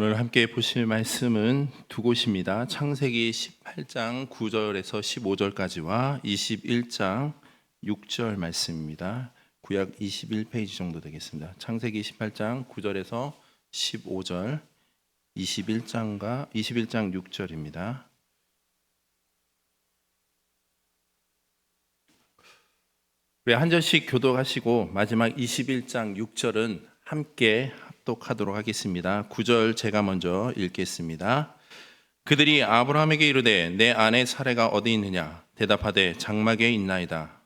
오늘 함께 보실 말씀은 두 곳입니다. 창세기 18장 9절에서 15절까지와 21장 6절 말씀입니다. 구약 21페이지 정도 되겠습니다. 창세기 18장 9절에서 15절, 21장 6절입니다. 우리 한 절씩 교독하시고 마지막 21장 6절은 함께 합독하도록 하겠습니다. 9절 제가 먼저 읽겠습니다. 그들이 아브라함에게 이르되 내 아내 사레가 어디 있느냐? 대답하되 장막에 있나이다.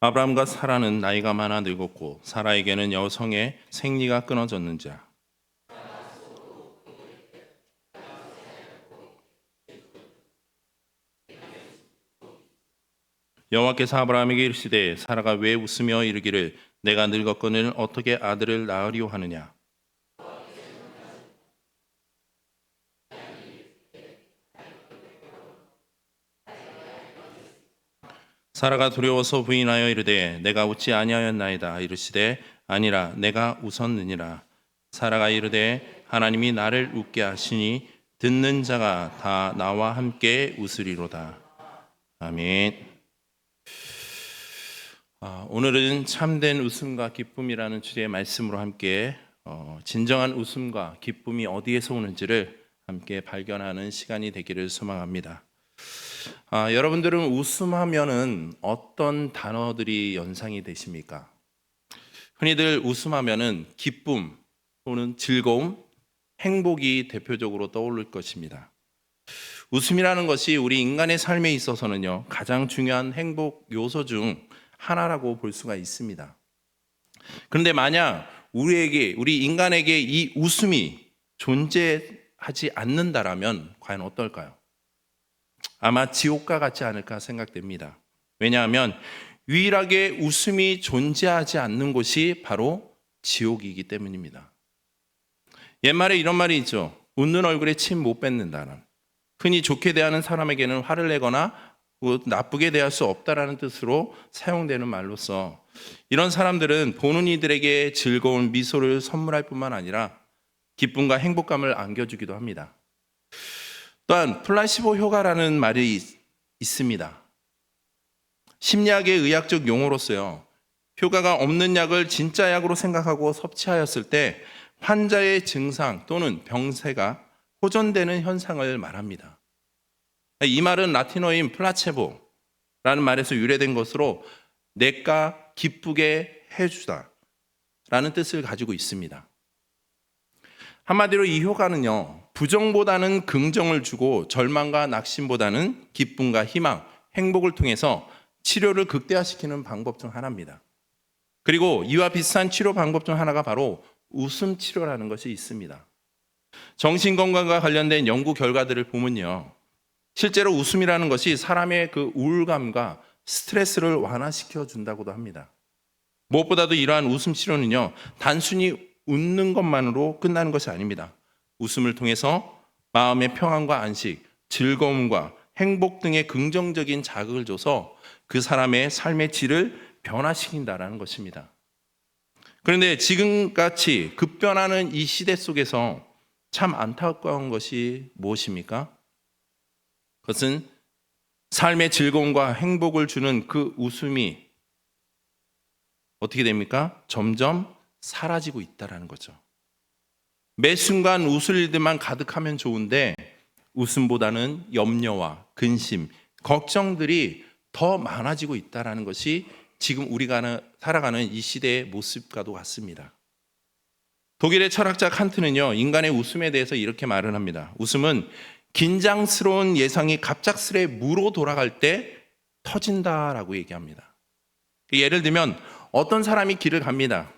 아브라함과 사라는 나이가 많아 늙었고 사라에게는 여성의 생리가 끊어졌는지라. 여호와께서 아브라함에게 이르시되 사라가 왜 웃으며 이르기를 내가 늙었거늘 어떻게 아들을 낳으리오 하느냐? 사라가 두려워서 부인하여 이르되 내가 웃지 아니하였나이다. 이르시되 아니라 내가 웃었느니라. 사라가 이르되 하나님이 나를 웃게 하시니 듣는 자가 다 나와 함께 웃으리로다. 아멘. 오늘은 참된 웃음과 기쁨이라는 주제의 말씀으로 함께 진정한 웃음과 기쁨이 어디에서 오는지를 함께 발견하는 시간이 되기를 소망합니다. 여러분들은 웃음하면은 어떤 단어들이 연상이 되십니까? 흔히들 웃음하면은 기쁨 또는 즐거움, 행복이 대표적으로 떠오를 것입니다. 웃음이라는 것이 우리 인간의 삶에 있어서는요, 가장 중요한 행복 요소 중 하나라고 볼 수가 있습니다. 그런데 만약 우리 인간에게 이 웃음이 존재하지 않는다라면 과연 어떨까요? 아마 지옥과 같지 않을까 생각됩니다. 왜냐하면 유일하게 웃음이 존재하지 않는 곳이 바로 지옥이기 때문입니다. 옛말에 이런 말이 있죠. 웃는 얼굴에 침 못 뱉는다는. 흔히 좋게 대하는 사람에게는 화를 내거나 나쁘게 대할 수 없다라는 뜻으로 사용되는 말로서 이런 사람들은 보는 이들에게 즐거운 미소를 선물할 뿐만 아니라 기쁨과 행복감을 안겨주기도 합니다. 또한 플라시보 효과라는 말이 있습니다. 심리학의 의학적 용어로서요, 효과가 없는 약을 진짜 약으로 생각하고 섭취하였을 때 환자의 증상 또는 병세가 호전되는 현상을 말합니다. 이 말은 라틴어인 플라체보라는 말에서 유래된 것으로 내가 기쁘게 해주다 라는 뜻을 가지고 있습니다. 한마디로 이 효과는요, 부정보다는 긍정을 주고 절망과 낙심보다는 기쁨과 희망, 행복을 통해서 치료를 극대화시키는 방법 중 하나입니다. 그리고 이와 비슷한 치료 방법 중 하나가 바로 웃음 치료라는 것이 있습니다. 정신건강과 관련된 연구 결과들을 보면요, 실제로 웃음이라는 것이 사람의 그 우울감과 스트레스를 완화시켜 준다고도 합니다. 무엇보다도 이러한 웃음 치료는요, 단순히 웃는 것만으로 끝나는 것이 아닙니다. 웃음을 통해서 마음의 평안과 안식, 즐거움과 행복 등의 긍정적인 자극을 줘서 그 사람의 삶의 질을 변화시킨다는 것입니다. 그런데 지금같이 급변하는 이 시대 속에서 참 안타까운 것이 무엇입니까? 그것은 삶의 즐거움과 행복을 주는 그 웃음이 어떻게 됩니까? 점점 사라지고 있다는 거죠. 매 순간 웃을 일들만 가득하면 좋은데 웃음보다는 염려와 근심, 걱정들이 더 많아지고 있다는 것이 지금 우리가 살아가는 이 시대의 모습과도 같습니다. 독일의 철학자 칸트는요, 인간의 웃음에 대해서 이렇게 말을 합니다. 웃음은 긴장스러운 예상이 갑작스레 무로 돌아갈 때 터진다라고 얘기합니다. 예를 들면 어떤 사람이 길을 갑니다.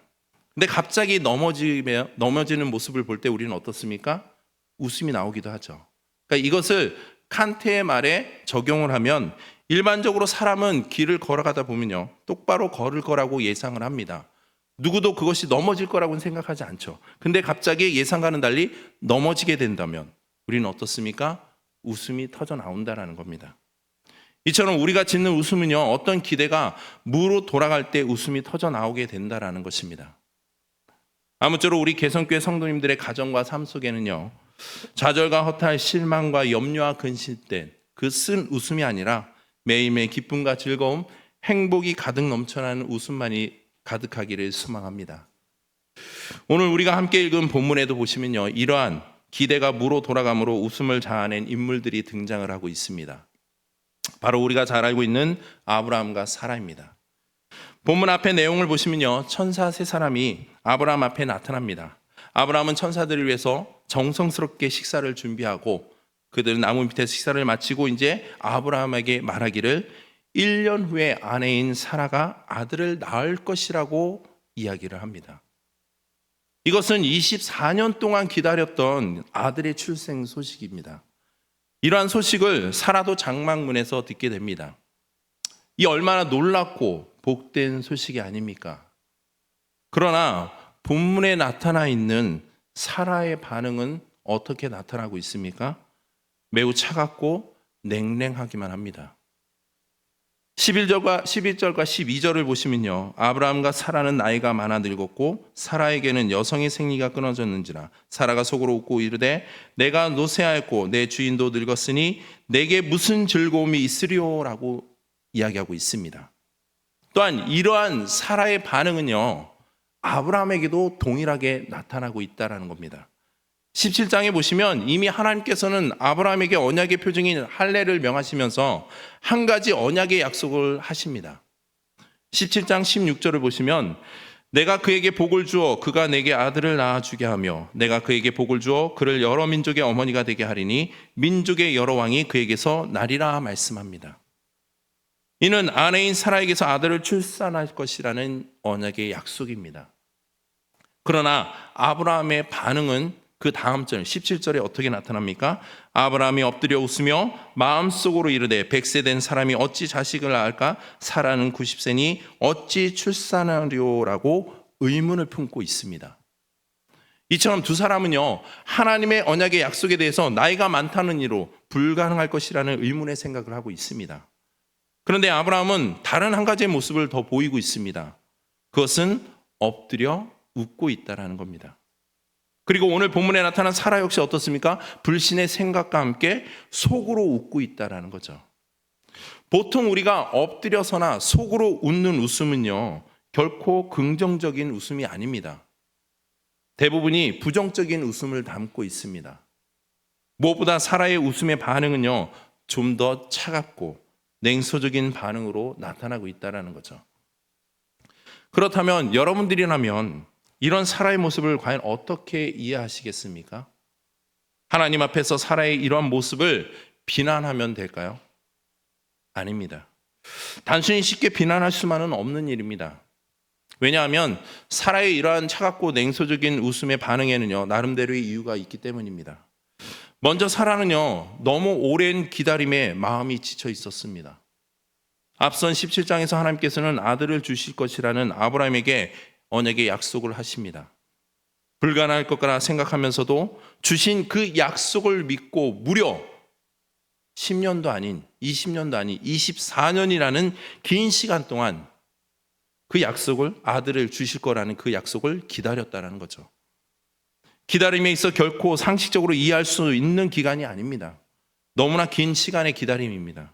근데 갑자기 넘어지는 모습을 볼 때 우리는 어떻습니까? 웃음이 나오기도 하죠. 그러니까 이것을 칸트의 말에 적용을 하면 일반적으로 사람은 길을 걸어가다 보면요, 똑바로 걸을 거라고 예상을 합니다. 누구도 그것이 넘어질 거라고는 생각하지 않죠. 근데 갑자기 예상과는 달리 넘어지게 된다면 우리는 어떻습니까? 웃음이 터져 나온다라는 겁니다. 이처럼 우리가 짓는 웃음은요, 어떤 기대가 무로 돌아갈 때 웃음이 터져 나오게 된다라는 것입니다. 아무쪼록 우리 개성교회 성도님들의 가정과 삶 속에는요, 좌절과 허탈, 실망과 염려와 근심된 그 쓴 웃음이 아니라 매일매일 기쁨과 즐거움, 행복이 가득 넘쳐나는 웃음만이 가득하기를 소망합니다. 오늘 우리가 함께 읽은 본문에도 보시면요, 이러한 기대가 무로 돌아감으로 웃음을 자아낸 인물들이 등장을 하고 있습니다. 바로 우리가 잘 알고 있는 아브라함과 사라입니다. 본문 앞에 내용을 보시면요, 천사 세 사람이 아브라함 앞에 나타납니다. 아브라함은 천사들을 위해서 정성스럽게 식사를 준비하고 그들은 나무 밑에서 식사를 마치고 이제 아브라함에게 말하기를 1년 후에 아내인 사라가 아들을 낳을 것이라고 이야기를 합니다. 이것은 24년 동안 기다렸던 아들의 출생 소식입니다. 이러한 소식을 사라도 장막문에서 듣게 됩니다. 이 얼마나 놀랍고 복된 소식이 아닙니까? 그러나 본문에 나타나 있는 사라의 반응은 어떻게 나타나고 있습니까? 매우 차갑고 냉랭하기만 합니다. 11절과 12절을 보시면요, 아브라함과 사라는 나이가 많아 늙었고 사라에게는 여성의 생리가 끊어졌는지라 사라가 속으로 웃고 이르되 내가 노쇠하였고 내 주인도 늙었으니 내게 무슨 즐거움이 있으리오라고 이야기하고 있습니다. 또한 이러한 사라의 반응은요, 아브라함에게도 동일하게 나타나고 있다는 겁니다. 17장에 보시면 이미 하나님께서는 아브라함에게 언약의 표징인 할례를 명하시면서 한 가지 언약의 약속을 하십니다. 17장 16절을 보시면 내가 그에게 복을 주어 그가 내게 아들을 낳아주게 하며 내가 그에게 복을 주어 그를 여러 민족의 어머니가 되게 하리니 민족의 여러 왕이 그에게서 나리라 말씀합니다. 이는 아내인 사라에게서 아들을 출산할 것이라는 언약의 약속입니다. 그러나 아브라함의 반응은 그 다음 절 17절에 어떻게 나타납니까? 아브라함이 엎드려 웃으며 마음속으로 이르되 100세 된 사람이 어찌 자식을 낳을까? 사라는 90세니 어찌 출산하리오라고 의문을 품고 있습니다. 이처럼 두 사람은요, 하나님의 언약의 약속에 대해서 나이가 많다는 이유로 불가능할 것이라는 의문의 생각을 하고 있습니다. 그런데 아브라함은 다른 한 가지의 모습을 더 보이고 있습니다. 그것은 엎드려 웃고 있다는 겁니다. 그리고 오늘 본문에 나타난 사라 역시 어떻습니까? 불신의 생각과 함께 속으로 웃고 있다는 거죠. 보통 우리가 엎드려서나 속으로 웃는 웃음은요, 결코 긍정적인 웃음이 아닙니다. 대부분이 부정적인 웃음을 담고 있습니다. 무엇보다 사라의 웃음의 반응은요, 좀 더 차갑고 냉소적인 반응으로 나타나고 있다는 거죠. 그렇다면 여러분들이라면 이런 사라의 모습을 과연 어떻게 이해하시겠습니까? 하나님 앞에서 사라의 이러한 모습을 비난하면 될까요? 아닙니다. 단순히 쉽게 비난할 수만은 없는 일입니다. 왜냐하면 사라의 이러한 차갑고 냉소적인 웃음의 반응에는요, 나름대로의 이유가 있기 때문입니다. 먼저 사라는요, 너무 오랜 기다림에 마음이 지쳐 있었습니다. 앞선 17장에서 하나님께서는 아들을 주실 것이라는 아브라함에게 언약의 약속을 하십니다. 불가능할 것 같아 생각하면서도 주신 그 약속을 믿고 무려 10년도 아닌 20년도 아닌 24년이라는 긴 시간 동안 그 약속을, 아들을 주실 거라는 그 약속을 기다렸다는 거죠. 기다림에 있어 결코 상식적으로 이해할 수 있는 기간이 아닙니다. 너무나 긴 시간의 기다림입니다.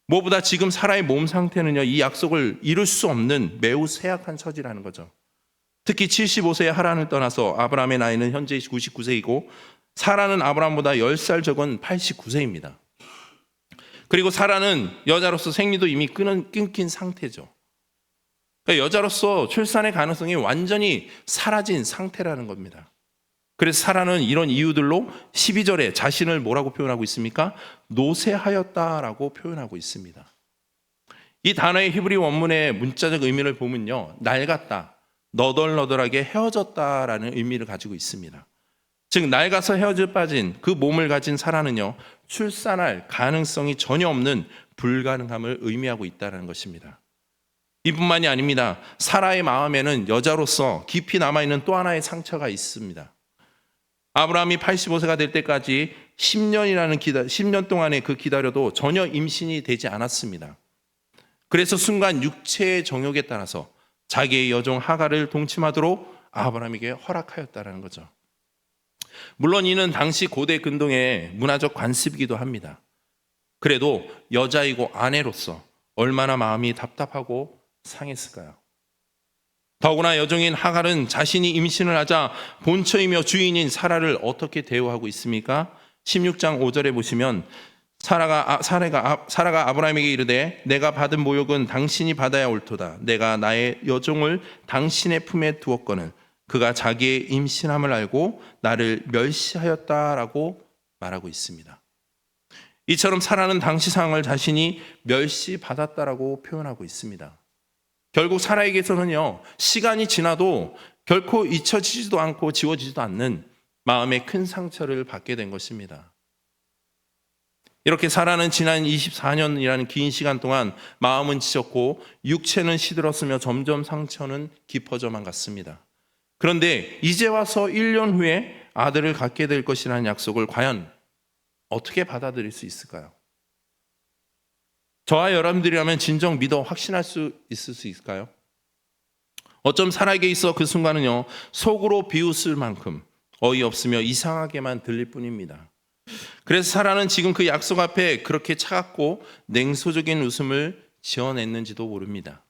무엇보다 지금 사라의 몸 상태는요, 이 약속을 이룰 수 없는 매우 쇠약한 처지라는 거죠. 특히 75세의 하란을 떠나서 아브라함의 나이는 현재 99세이고 사라는 아브라함보다 10살 적은 89세입니다. 그리고 사라는 여자로서 생리도 이미 끊긴 상태죠. 그러니까 여자로서 출산의 가능성이 완전히 사라진 상태라는 겁니다. 그래서 사라는 이런 이유들로 12절에 자신을 뭐라고 표현하고 있습니까? 노쇠하였다라고 표현하고 있습니다. 이 단어의 히브리 원문의 문자적 의미를 보면요, 낡았다, 너덜너덜하게 헤어졌다라는 의미를 가지고 있습니다. 즉 낡아서 헤어져 빠진 그 몸을 가진 사라는요, 출산할 가능성이 전혀 없는 불가능함을 의미하고 있다는 것입니다. 이뿐만이 아닙니다. 사라의 마음에는 여자로서 깊이 남아있는 또 하나의 상처가 있습니다. 아브라함이 85세가 될 때까지 10년 동안의 그 기다려도 전혀 임신이 되지 않았습니다. 그래서 순간 육체의 정욕에 따라서 자기의 여종 하갈을 동침하도록 아브라함에게 허락하였다라는 거죠. 물론 이는 당시 고대 근동의 문화적 관습이기도 합니다. 그래도 여자이고 아내로서 얼마나 마음이 답답하고 상했을까요? 더구나 여종인 하갈은 자신이 임신을 하자 본처이며 주인인 사라를 어떻게 대우하고 있습니까? 16장 5절에 보시면 사라가 아브라함에게 이르되 내가 받은 모욕은 당신이 받아야 옳도다. 내가 나의 여종을 당신의 품에 두었거늘 그가 자기의 임신함을 알고 나를 멸시하였다라고 말하고 있습니다. 이처럼 사라는 당시 상황을 자신이 멸시받았다라고 표현하고 있습니다. 결국 사라에게서는요, 시간이 지나도 결코 잊혀지지도 않고 지워지지도 않는 마음의 큰 상처를 받게 된 것입니다. 이렇게 사라는 지난 24년이라는 긴 시간 동안 마음은 지쳤고 육체는 시들었으며 점점 상처는 깊어져만 갔습니다. 그런데 이제 와서 1년 후에 아들을 갖게 될 것이라는 약속을 과연 어떻게 받아들일 수 있을까요? 저와 여러분들이라면 진정 믿어 확신할 수 있을 수 있을까요? 어쩜 사라에게 있어 그 순간은요, 속으로 비웃을 만큼 어이없으며 이상하게만 들릴 뿐입니다. 그래서 사라는 지금 그 약속 앞에 그렇게 차갑고 냉소적인 웃음을 지어냈는지도 모릅니다.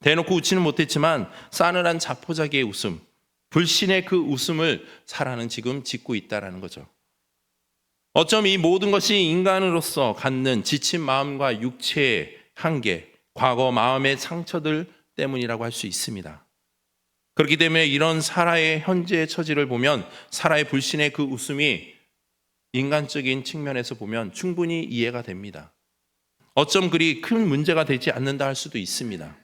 대놓고 웃지는 못했지만 싸늘한 자포자기의 웃음, 불신의 그 웃음을 사라는 지금 짓고 있다는 거죠. 어쩜 이 모든 것이 인간으로서 갖는 지친 마음과 육체의 한계, 과거 마음의 상처들 때문이라고 할 수 있습니다. 그렇기 때문에 이런 사라의 현재의 처지를 보면 사라의 불신의 그 웃음이 인간적인 측면에서 보면 충분히 이해가 됩니다. 어쩜 그리 큰 문제가 되지 않는다 할 수도 있습니다.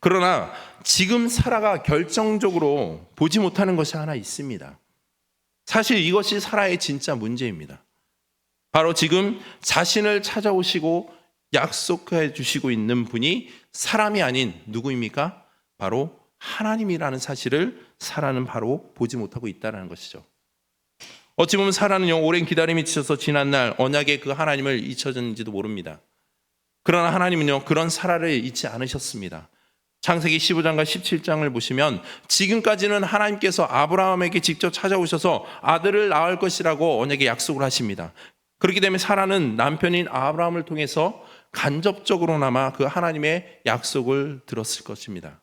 그러나 지금 사라가 결정적으로 보지 못하는 것이 하나 있습니다. 사실 이것이 사라의 진짜 문제입니다. 바로 지금 자신을 찾아오시고 약속해 주시고 있는 분이 사람이 아닌 누구입니까? 바로 하나님이라는 사실을 사라는 바로 보지 못하고 있다는 것이죠. 어찌 보면 사라는요, 오랜 기다림이 지쳐서 지난날 언약의 그 하나님을 잊혀졌는지도 모릅니다. 그러나 하나님은요, 그런 사라를 잊지 않으셨습니다. 창세기 15장과 17장을 보시면 지금까지는 하나님께서 아브라함에게 직접 찾아오셔서 아들을 낳을 것이라고 언약의 약속을 하십니다. 그렇기 때문에 사라는 남편인 아브라함을 통해서 간접적으로나마 그 하나님의 약속을 들었을 것입니다.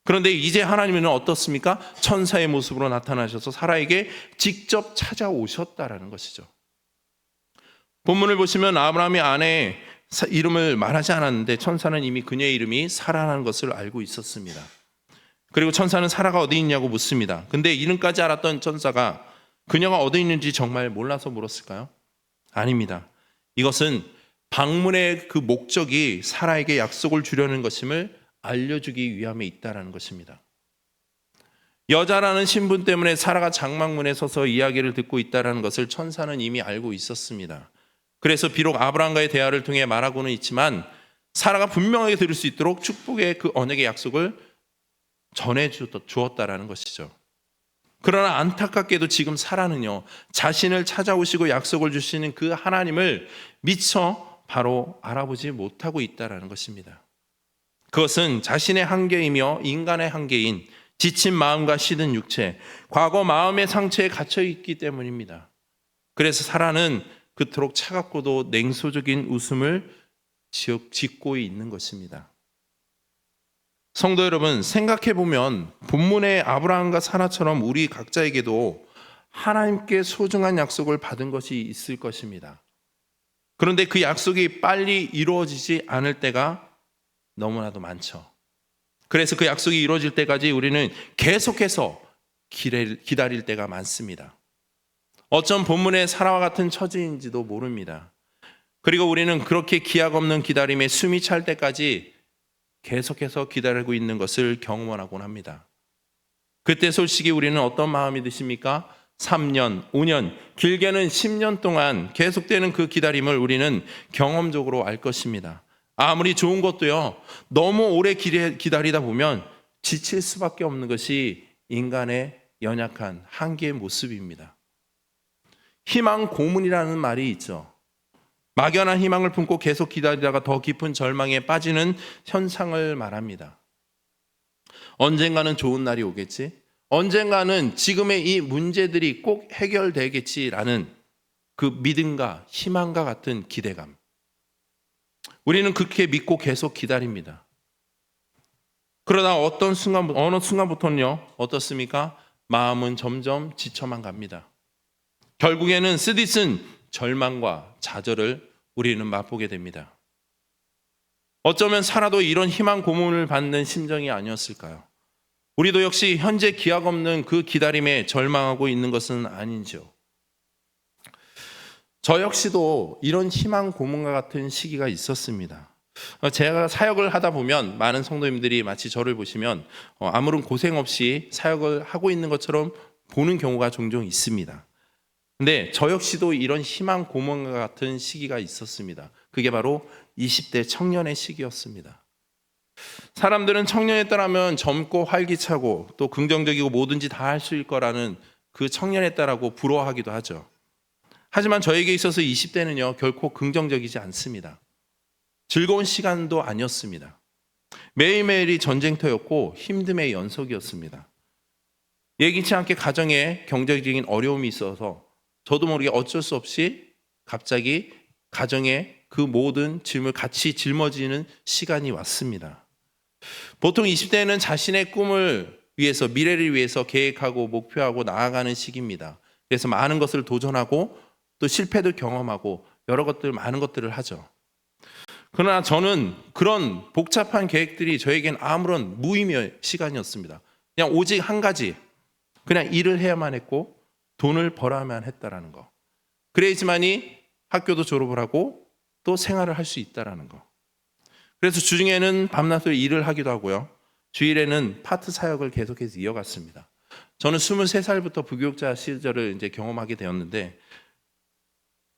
그런데 이제 하나님은 어떻습니까? 천사의 모습으로 나타나셔서 사라에게 직접 찾아오셨다라는 것이죠. 본문을 보시면 아브라함의 아내의 이름을 말하지 않았는데 천사는 이미 그녀의 이름이 사라라는 것을 알고 있었습니다. 그리고 천사는 사라가 어디 있냐고 묻습니다. 근데 이름까지 알았던 천사가 그녀가 어디 있는지 정말 몰라서 물었을까요? 아닙니다. 이것은 방문의 그 목적이 사라에게 약속을 주려는 것임을 알려주기 위함에 있다라는 것입니다. 여자라는 신분 때문에 사라가 장막문에 서서 이야기를 듣고 있다라는 것을 천사는 이미 알고 있었습니다. 그래서 비록 아브라함과의 대화를 통해 말하고는 있지만 사라가 분명하게 들을 수 있도록 축복의 그 언약의 약속을 전해 주었다라는 것이죠. 그러나 안타깝게도 지금 사라는요, 자신을 찾아오시고 약속을 주시는 그 하나님을 미처 바로 알아보지 못하고 있다라는 것입니다. 그것은 자신의 한계이며 인간의 한계인 지친 마음과 시든 육체, 과거 마음의 상처에 갇혀 있기 때문입니다. 그래서 사라는 그토록 차갑고도 냉소적인 웃음을 짓고 있는 것입니다. 성도 여러분, 생각해 보면 본문의 아브라함과 사라처럼 우리 각자에게도 하나님께 소중한 약속을 받은 것이 있을 것입니다. 그런데 그 약속이 빨리 이루어지지 않을 때가 너무나도 많죠. 그래서 그 약속이 이루어질 때까지 우리는 계속해서 기다릴 때가 많습니다. 어쩜 본문의 사라와 같은 처지인지도 모릅니다. 그리고 우리는 그렇게 기약 없는 기다림에 숨이 찰 때까지 계속해서 기다리고 있는 것을 경험하곤 합니다. 그때 솔직히 우리는 어떤 마음이 드십니까? 3년, 5년, 길게는 10년 동안 계속되는 그 기다림을 우리는 경험적으로 알 것입니다. 아무리 좋은 것도요, 너무 오래 기다리다 보면 지칠 수밖에 없는 것이 인간의 연약한 한계의 모습입니다. 희망 고문이라는 말이 있죠. 막연한 희망을 품고 계속 기다리다가 더 깊은 절망에 빠지는 현상을 말합니다. 언젠가는 좋은 날이 오겠지? 언젠가는 지금의 이 문제들이 꼭 해결되겠지라는 그 믿음과 희망과 같은 기대감. 우리는 그렇게 믿고 계속 기다립니다. 그러다 어느 순간부터는요, 어떻습니까? 마음은 점점 지쳐만 갑니다. 결국에는 쓰디쓴 절망과 좌절을 우리는 맛보게 됩니다. 어쩌면 살아도 이런 희망 고문을 받는 심정이 아니었을까요? 우리도 역시 현재 기약 없는 그 기다림에 절망하고 있는 것은 아닌지요. 저 역시도 이런 희망 고문과 같은 시기가 있었습니다. 제가 사역을 하다 보면 많은 성도님들이 마치 저를 보시면 아무런 고생 없이 사역을 하고 있는 것처럼 보는 경우가 종종 있습니다. 근데 저 역시도 이런 희망 고문과 같은 시기가 있었습니다. 그게 바로 20대 청년의 시기였습니다. 사람들은 청년에 따르면 젊고 활기차고 또 긍정적이고 뭐든지 다 할 수 있을 거라는 그 청년에 따라고 부러워하기도 하죠. 하지만 저에게 있어서 20대는요, 결코 긍정적이지 않습니다. 즐거운 시간도 아니었습니다. 매일매일이 전쟁터였고 힘듦의 연속이었습니다. 예기치 않게 가정에 경제적인 어려움이 있어서 저도 모르게 어쩔 수 없이 갑자기 가정에 그 모든 짐을 같이 짊어지는 시간이 왔습니다. 보통 20대는 자신의 꿈을 위해서, 미래를 위해서 계획하고 목표하고 나아가는 시기입니다. 그래서 많은 것을 도전하고 또 실패도 경험하고 많은 것들을 하죠. 그러나 저는 그런 복잡한 계획들이 저에겐 아무런 무의미의 시간이었습니다. 그냥 오직 한 가지, 그냥 일을 해야만 했고 돈을 벌어야만 했다라는 거. 그래야지만이 학교도 졸업을 하고 또 생활을 할 수 있다라는 거. 그래서 주중에는 밤낮으로 일을 하기도 하고요. 주일에는 파트 사역을 계속해서 이어갔습니다. 저는 23살부터 부교육자 시절을 이제 경험하게 되었는데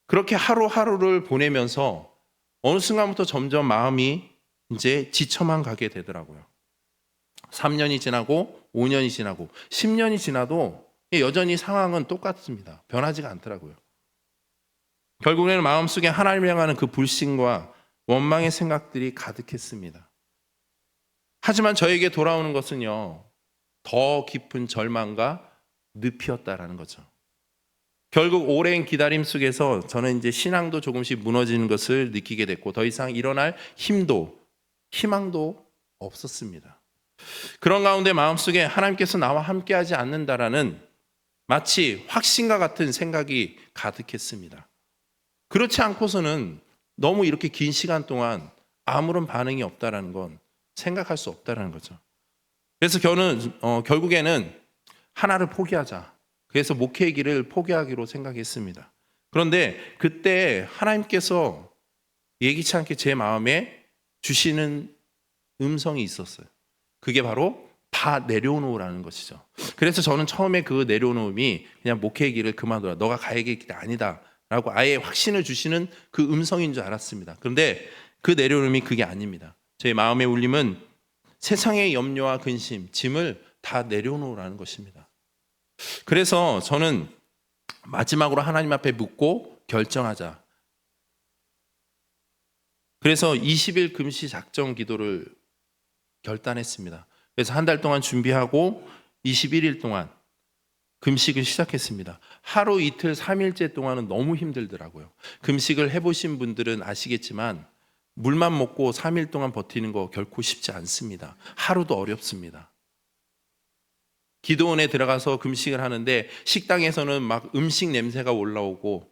그렇게 하루하루를 보내면서 어느 순간부터 점점 마음이 이제 지쳐만 가게 되더라고요. 3년이 지나고 5년이 지나고 10년이 지나도 여전히 상황은 똑같습니다. 변하지가 않더라고요. 결국에는 마음속에 하나님을 향하는 그 불신과 원망의 생각들이 가득했습니다. 하지만 저에게 돌아오는 것은요, 더 깊은 절망과 늪이었다라는 거죠. 결국 오랜 기다림 속에서 저는 이제 신앙도 조금씩 무너지는 것을 느끼게 됐고 더 이상 일어날 힘도 희망도 없었습니다. 그런 가운데 마음속에 하나님께서 나와 함께하지 않는다라는 마치 확신과 같은 생각이 가득했습니다. 그렇지 않고서는 너무 이렇게 긴 시간 동안 아무런 반응이 없다라는 건 생각할 수 없다라는 거죠. 그래서 저는 결국에는 하나를 포기하자. 그래서 목회의 길을 포기하기로 생각했습니다. 그런데 그때 하나님께서 예기치 않게 제 마음에 주시는 음성이 있었어요. 그게 바로 다 내려놓으라는 것이죠. 그래서 저는 처음에 그 내려놓음이 그냥 목회의 길을 그만둬라. 너가 가야 할 길이 아니다. 라고 아예 확신을 주시는 그 음성인 줄 알았습니다. 그런데 그 내려놓음이 그게 아닙니다. 제 마음의 울림은 세상의 염려와 근심, 짐을 다 내려놓으라는 것입니다. 그래서 저는 마지막으로 하나님 앞에 묻고 결정하자. 그래서 20일 금시 작정 기도를 결단했습니다. 그래서 한 달 동안 준비하고 21일 동안 금식을 시작했습니다. 하루 이틀 3일째 동안은 너무 힘들더라고요. 금식을 해보신 분들은 아시겠지만 물만 먹고 3일 동안 버티는 거 결코 쉽지 않습니다. 하루도 어렵습니다. 기도원에 들어가서 금식을 하는데 식당에서는 막 음식 냄새가 올라오고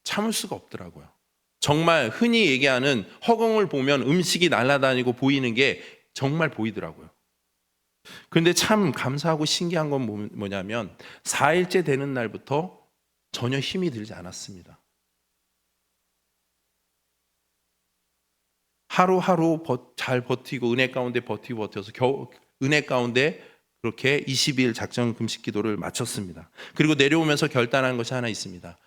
참을 수가 없더라고요. 정말 흔히 얘기하는 허공을 보면 음식이 날아다니고 보이는 게 정말 보이더라고요. 그런데 참 감사하고 신기한 건 뭐냐면 4일째 되는 날부터 전혀 힘이 들지 않았습니다. 하루하루 잘 버티고 은혜 가운데 버텨서 겨우 은혜 가운데 그렇게 20일 작정 금식 기도를 마쳤습니다. 그리고 내려오면서 결단한 것이 하나 있습니다.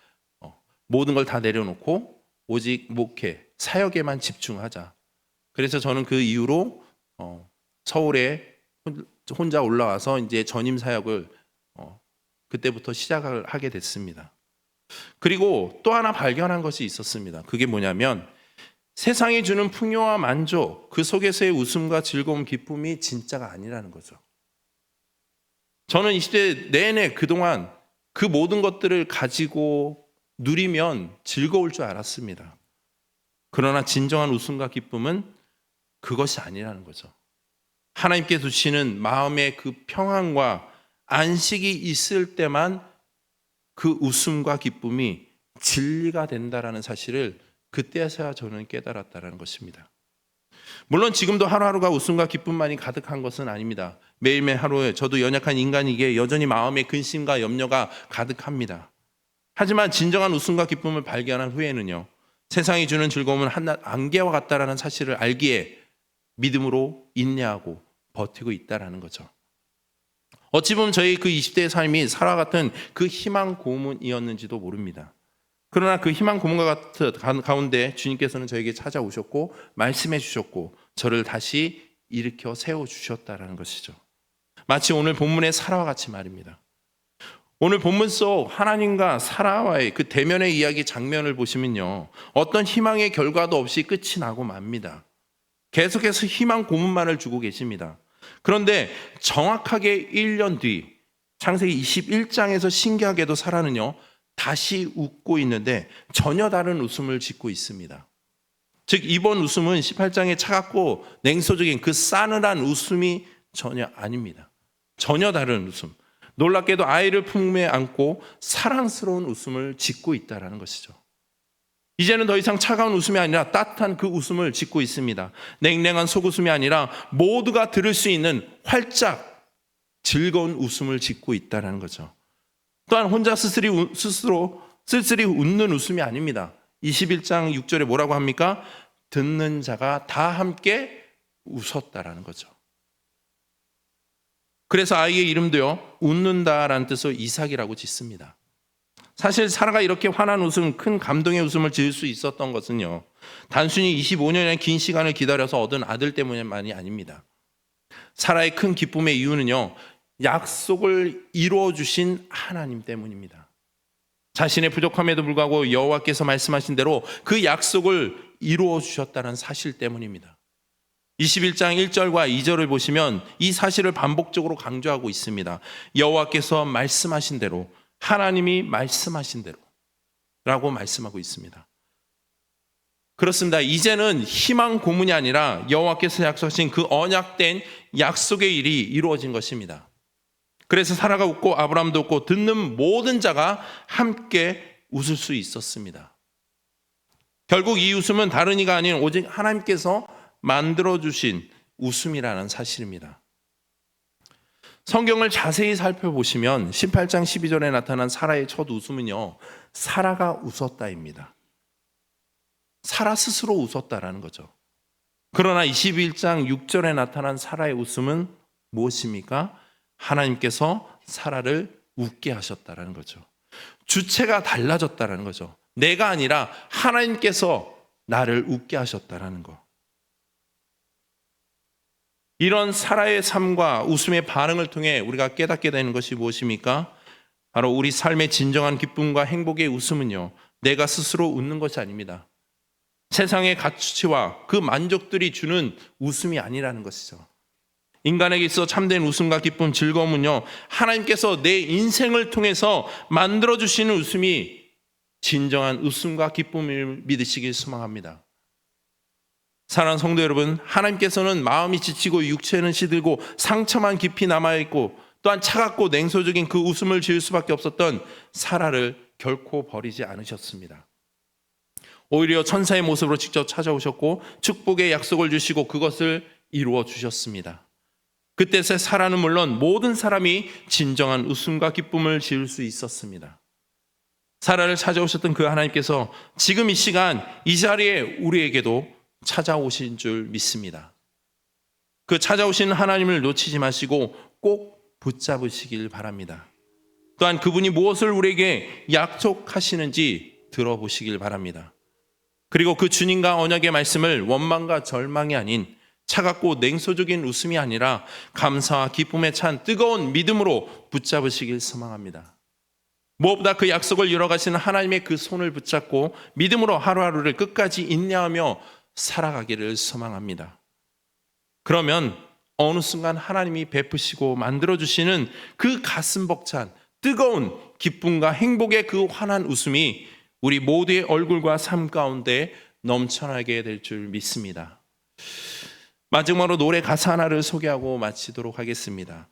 모든 걸 다 내려놓고 오직 목회, 사역에만 집중하자. 그래서 저는 그 이후로 서울에 혼자 올라와서 이제 전임 사역을 그때부터 시작을 하게 됐습니다. 그리고 또 하나 발견한 것이 있었습니다. 그게 뭐냐면 세상이 주는 풍요와 만족, 그 속에서의 웃음과 즐거움, 기쁨이 진짜가 아니라는 거죠. 저는 이 시대 내내 그동안 그 모든 것들을 가지고 누리면 즐거울 줄 알았습니다. 그러나 진정한 웃음과 기쁨은 그것이 아니라는 거죠. 하나님께 주시는 마음의 그 평안과 안식이 있을 때만 그 웃음과 기쁨이 진리가 된다라는 사실을 그때서야 저는 깨달았다는 것입니다. 물론 지금도 하루하루가 웃음과 기쁨만이 가득한 것은 아닙니다. 매일매일 하루에 저도 연약한 인간이기에 여전히 마음에 근심과 염려가 가득합니다. 하지만 진정한 웃음과 기쁨을 발견한 후에는요, 세상이 주는 즐거움은 한낱 안개와 같다라는 사실을 알기에 믿음으로 인내하고 버티고 있다라는 거죠. 어찌 보면 저희 그 20대의 삶이 살아 같은 그 희망 고문이었는지도 모릅니다. 그러나 그 희망 고문과 같은 가운데 주님께서는 저에게 찾아오셨고 말씀해 주셨고 저를 다시 일으켜 세워주셨다라는 것이죠. 마치 오늘 본문의 사라와 같이 말입니다. 오늘 본문 속 하나님과 사라와의 그 대면의 이야기 장면을 보시면요, 어떤 희망의 결과도 없이 끝이 나고 맙니다. 계속해서 희망 고문만을 주고 계십니다. 그런데 정확하게 1년 뒤 창세기 21장에서 신기하게도 사라는요, 다시 웃고 있는데 전혀 다른 웃음을 짓고 있습니다. 즉 이번 웃음은 18장의 차갑고 냉소적인 그 싸늘한 웃음이 전혀 아닙니다. 전혀 다른 웃음. 놀랍게도 아이를 품에 안고 사랑스러운 웃음을 짓고 있다는 것이죠. 이제는 더 이상 차가운 웃음이 아니라 따뜻한 그 웃음을 짓고 있습니다. 냉랭한 속웃음이 아니라 모두가 들을 수 있는 활짝 즐거운 웃음을 짓고 있다는 거죠. 또한 혼자 스스로 쓸쓸히 웃는 웃음이 아닙니다. 21장 6절에 뭐라고 합니까? 듣는 자가 다 함께 웃었다라는 거죠. 그래서 아이의 이름도요, 웃는다라는 뜻으로 이삭이라고 짓습니다. 사실 사라가 이렇게 환한 웃음, 큰 감동의 웃음을 지을 수 있었던 것은요, 단순히 25년의 긴 시간을 기다려서 얻은 아들 때문만이 아닙니다. 사라의 큰 기쁨의 이유는요, 약속을 이루어 주신 하나님 때문입니다. 자신의 부족함에도 불구하고 여호와께서 말씀하신 대로 그 약속을 이루어 주셨다는 사실 때문입니다. 21장 1절과 2절을 보시면 이 사실을 반복적으로 강조하고 있습니다. 여호와께서 말씀하신 대로, 하나님이 말씀하신 대로 라고 말씀하고 있습니다. 그렇습니다. 이제는 희망 고문이 아니라 여호와께서 약속하신 그 언약된 약속의 일이 이루어진 것입니다. 그래서 사라가 웃고 아브라함도 웃고 듣는 모든 자가 함께 웃을 수 있었습니다. 결국 이 웃음은 다른 이가 아닌 오직 하나님께서 만들어주신 웃음이라는 사실입니다. 성경을 자세히 살펴보시면 18장 12절에 나타난 사라의 첫 웃음은요, 사라가 웃었다입니다. 사라 스스로 웃었다라는 거죠. 그러나 21장 6절에 나타난 사라의 웃음은 무엇입니까? 하나님께서 사라를 웃게 하셨다라는 거죠. 주체가 달라졌다라는 거죠. 내가 아니라 하나님께서 나를 웃게 하셨다라는 거. 이런 사라의 삶과 웃음의 반응을 통해 우리가 깨닫게 되는 것이 무엇입니까? 바로 우리 삶의 진정한 기쁨과 행복의 웃음은요, 내가 스스로 웃는 것이 아닙니다. 세상의 가치와 그 만족들이 주는 웃음이 아니라는 것이죠. 인간에게 있어 참된 웃음과 기쁨, 즐거움은요, 하나님께서 내 인생을 통해서 만들어주시는 웃음이 진정한 웃음과 기쁨을 믿으시길 소망합니다. 사랑하는 성도 여러분, 하나님께서는 마음이 지치고 육체는 시들고 상처만 깊이 남아있고 또한 차갑고 냉소적인 그 웃음을 지을 수밖에 없었던 사라를 결코 버리지 않으셨습니다. 오히려 천사의 모습으로 직접 찾아오셨고 축복의 약속을 주시고 그것을 이루어 주셨습니다. 그때 사라는 물론 모든 사람이 진정한 웃음과 기쁨을 지을 수 있었습니다. 사라를 찾아오셨던 그 하나님께서 지금 이 시간 이 자리에 우리에게도 찾아오신 줄 믿습니다. 그 찾아오신 하나님을 놓치지 마시고 꼭 붙잡으시길 바랍니다. 또한 그분이 무엇을 우리에게 약속하시는지 들어보시길 바랍니다. 그리고 그 주님과 언약의 말씀을 원망과 절망이 아닌 차갑고 냉소적인 웃음이 아니라 감사와 기쁨에 찬 뜨거운 믿음으로 붙잡으시길 소망합니다. 무엇보다 그 약속을 이뤄가시는 하나님의 그 손을 붙잡고 믿음으로 하루하루를 끝까지 인내하며 살아가기를 소망합니다. 그러면 어느 순간 하나님이 베푸시고 만들어주시는 그 가슴 벅찬 뜨거운 기쁨과 행복의 그 환한 웃음이 우리 모두의 얼굴과 삶 가운데 넘쳐나게 될 줄 믿습니다. 마지막으로 노래 가사 하나를 소개하고 마치도록 하겠습니다.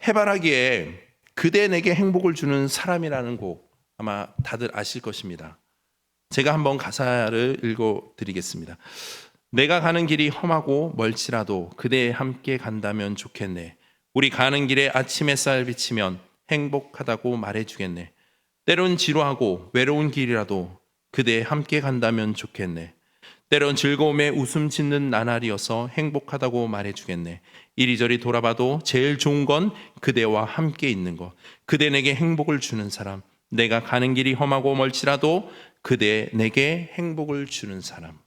해바라기에 그대 내게 행복을 주는 사람이라는 곡 아마 다들 아실 것입니다. 제가 한번 가사를 읽어드리겠습니다. 내가 가는 길이 험하고 멀지라도 그대 함께 간다면 좋겠네. 우리 가는 길에 아침 햇살 비치면 행복하다고 말해주겠네. 때론 지루하고 외로운 길이라도 그대 함께 간다면 좋겠네. 때론 즐거움에 웃음 짓는 나날이어서 행복하다고 말해주겠네. 이리저리 돌아봐도 제일 좋은 건 그대와 함께 있는 것. 그대 내게 행복을 주는 사람. 내가 가는 길이 험하고 멀지라도 그대 내게 행복을 주는 사람.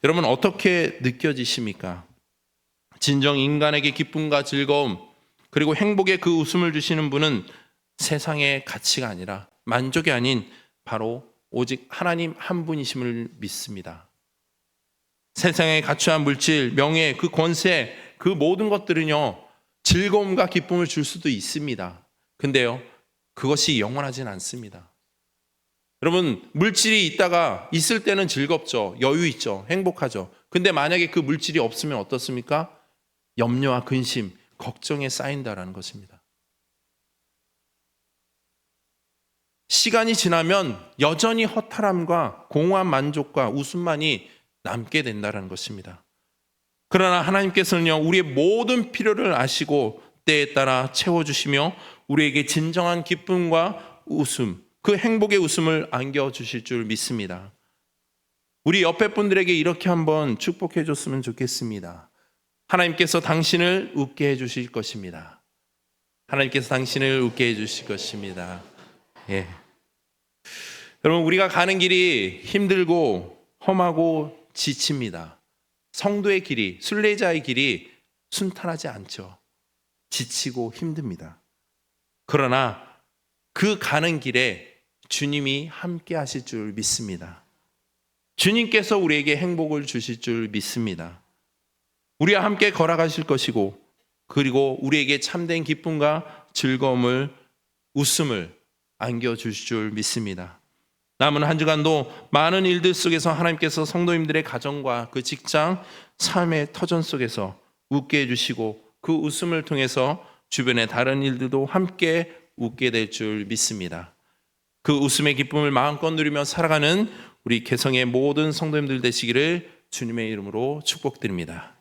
여러분 어떻게 느껴지십니까? 진정 인간에게 기쁨과 즐거움 그리고 행복의 그 웃음을 주시는 분은 세상의 가치가 아니라 만족이 아닌 바로 오직 하나님 한 분이심을 믿습니다. 세상에 가치와 물질, 명예, 그 권세, 그 모든 것들은요 즐거움과 기쁨을 줄 수도 있습니다. 근데요 그것이 영원하진 않습니다. 여러분 물질이 있을 때는 즐겁죠. 여유 있죠. 행복하죠. 근데 만약에 그 물질이 없으면 어떻습니까? 염려와 근심, 걱정에 쌓인다라는 것입니다. 시간이 지나면 여전히 허탈함과 공허한 만족과 웃음만이 남게 된다는 것입니다. 그러나 하나님께서는요 우리의 모든 필요를 아시고 때에 따라 채워주시며 우리에게 진정한 기쁨과 웃음, 그 행복의 웃음을 안겨주실 줄 믿습니다. 우리 옆에 분들에게 이렇게 한번 축복해 줬으면 좋겠습니다. 하나님께서 당신을 웃게 해주실 것입니다. 하나님께서 당신을 웃게 해주실 것입니다. 예. 여러분 우리가 가는 길이 힘들고 험하고 지칩니다. 성도의 길이, 순례자의 길이 순탄하지 않죠. 지치고 힘듭니다. 그러나 그 가는 길에 주님이 함께 하실 줄 믿습니다. 주님께서 우리에게 행복을 주실 줄 믿습니다. 우리와 함께 걸어가실 것이고 그리고 우리에게 참된 기쁨과 즐거움을, 웃음을 안겨주실 줄 믿습니다. 남은 한 주간도 많은 일들 속에서 하나님께서 성도님들의 가정과 그 직장, 삶의 터전 속에서 웃게 해주시고 그 웃음을 통해서 주변의 다른 일들도 함께 웃게 될 줄 믿습니다. 그 웃음의 기쁨을 마음껏 누리며 살아가는 우리 개성의 모든 성도님들 되시기를 주님의 이름으로 축복드립니다.